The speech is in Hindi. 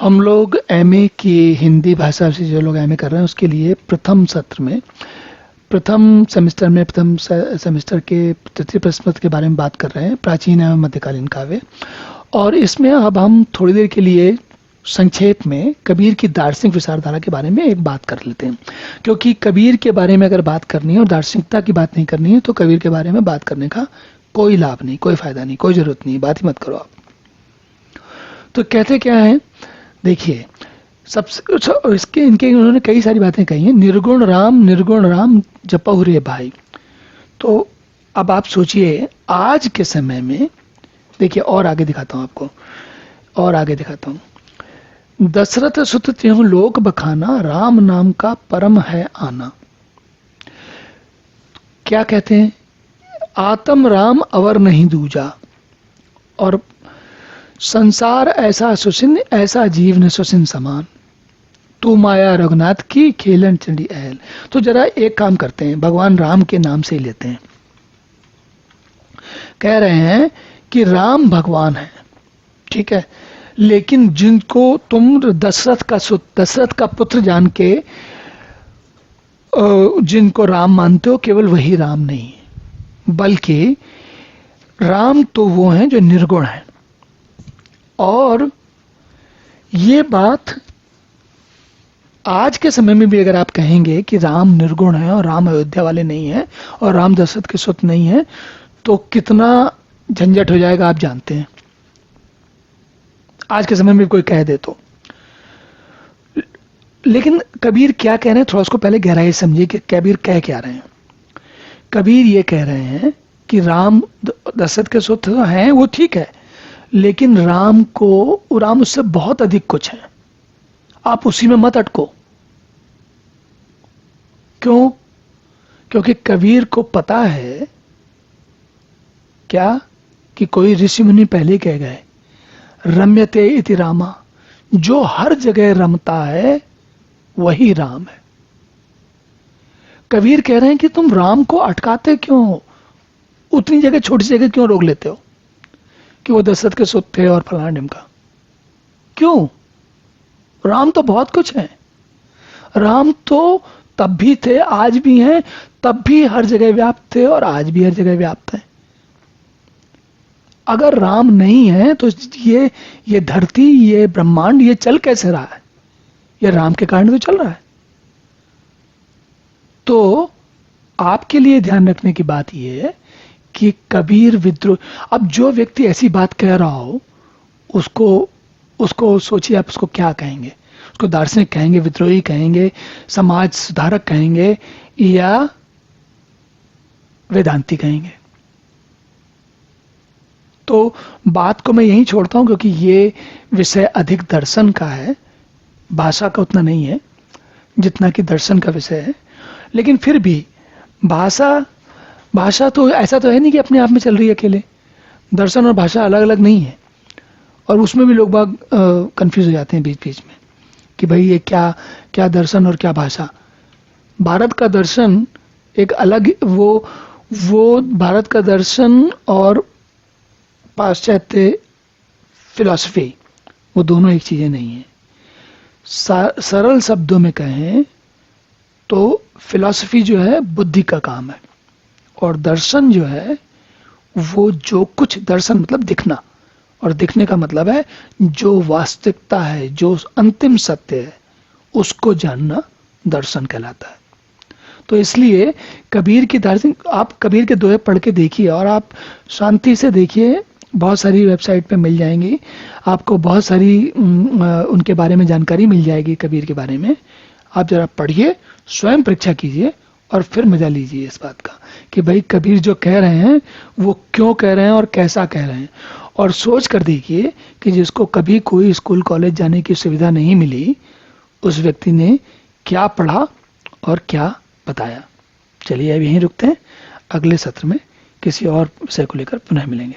हम लोग एमए की हिंदी भाषा से जो लोग एमए कर रहे हैं उसके लिए प्रथम सत्र में प्रथम सेमेस्टर के तृतीय प्रश्न पत्र के बारे में बात कर रहे हैं, प्राचीन एवं मध्यकालीन काव्य। और इसमें अब हम थोड़ी देर के लिए संक्षेप में कबीर की दार्शनिक विचारधारा के बारे में एक बात कर लेते हैं, क्योंकि कबीर के बारे में अगर बात करनी है और दार्शनिकता की बात नहीं करनी है तो कबीर के बारे में बात करने का कोई लाभ नहीं, कोई फायदा नहीं, कोई जरूरत नहीं, बात ही मत करो आप। तो कहते क्या है, देखिए सबसे इसके इनके उन्होंने कई सारी बातें कही हैं। निर्गुण राम जपहु रे भाई। तो अब आप सोचिए आज के समय में, देखिए और आगे दिखाता हूं आपको, और आगे दिखाता हूं। दशरथ सुत त्यहु लोक बखाना, राम नाम का परम है आना। क्या कहते हैं, आत्म राम अवर नहीं दूजा, और संसार ऐसा सुसिन ऐसा जीव न सुसिन समान, तू माया रघुनाथ की खेलन चंडी अहल। तो जरा एक काम करते हैं, भगवान राम के नाम से ही लेते हैं। कह रहे हैं कि राम भगवान है, ठीक है, लेकिन जिनको तुम दशरथ का पुत्र जान के जिनको राम मानते हो, केवल वही राम नहीं है, बल्कि राम तो वो हैं जो निर्गुण हैं। और ये बात आज के समय में भी अगर आप कहेंगे कि राम निर्गुण है और राम अयोध्या वाले नहीं है और राम दशरथ के सुत नहीं है, तो कितना झंझट हो जाएगा आप जानते हैं, आज के समय में कोई कह दे तो। लेकिन कबीर क्या कह रहे हैं, थोड़ा उसको पहले गहराई से समझिए कि कबीर कह क्या रहे हैं। कबीर ये कह रहे हैं कि राम दशरथ के सुत हैं, वो ठीक है, लेकिन राम उससे बहुत अधिक कुछ है, आप उसी में मत अटको। क्यों? क्योंकि कबीर को पता है क्या, कि कोई ऋषि मुनि पहले कह गए, रम्यते इति रामा, जो हर जगह रमता है वही राम है। कबीर कह रहे हैं कि तुम राम को अटकाते क्यों हो, उतनी जगह छोटी जगह क्यों रोक लेते हो कि वो दशरथ के सुत थे और फलाना ढिमका। क्यों? राम तो बहुत कुछ है, राम तो तब भी थे, आज भी हैं, तब भी हर जगह व्याप्त थे और आज भी हर जगह व्याप्त हैं। अगर राम नहीं है तो ये धरती, ये ब्रह्मांड, ये चल कैसे रहा है? ये राम के कारण तो चल रहा है। तो आपके लिए ध्यान रखने की बात यह है कि कबीर विद्रोह, अब जो व्यक्ति ऐसी बात कह रहा हो उसको सोचिए आप उसको क्या कहेंगे, उसको दार्शनिक कहेंगे, विद्रोही कहेंगे, समाज सुधारक कहेंगे, या वेदांती कहेंगे। तो बात को मैं यहीं छोड़ता हूं, क्योंकि ये विषय अधिक दर्शन का है, भाषा का उतना नहीं है जितना कि दर्शन का विषय है। लेकिन फिर भी भाषा तो ऐसा तो है नहीं कि अपने आप में चल रही है अकेले, दर्शन और भाषा अलग अलग नहीं है। और उसमें भी लोग बाग कंफ्यूज हो जाते हैं बीच बीच में कि भाई ये क्या दर्शन और क्या भाषा। भारत का दर्शन एक अलग, वो भारत का दर्शन और पाश्चात्य फिलॉसफी, वो दोनों एक चीजें नहीं है। सरल शब्दों में कहें तो फिलॉसफी जो है बुद्धि का काम है, और दर्शन जो है वो जो कुछ, दर्शन मतलब दिखना, और दिखने का मतलब है जो वास्तविकता है, जो अंतिम सत्य है, उसको जानना दर्शन कहलाता है। तो इसलिए कबीर की दार्शनिक, आप कबीर के दोहे पढ़ के देखिए और आप शांति से देखिए, बहुत सारी वेबसाइट पे मिल जाएंगी आपको, बहुत सारी उनके बारे में जानकारी मिल जाएगी कबीर के बारे में। आप जरा पढ़िए, स्वयं परीक्षा कीजिए और फिर मजा लीजिए इस बात का कि भाई कबीर जो कह रहे हैं वो क्यों कह रहे हैं और कैसा कह रहे हैं। और सोच कर देखिए कि जिसको कभी कोई स्कूल कॉलेज जाने की सुविधा नहीं मिली, उस व्यक्ति ने क्या पढ़ा और क्या बताया। चलिए अब यहीं रुकते हैं, अगले सत्र में किसी और विषय को लेकर पुनः मिलेंगे।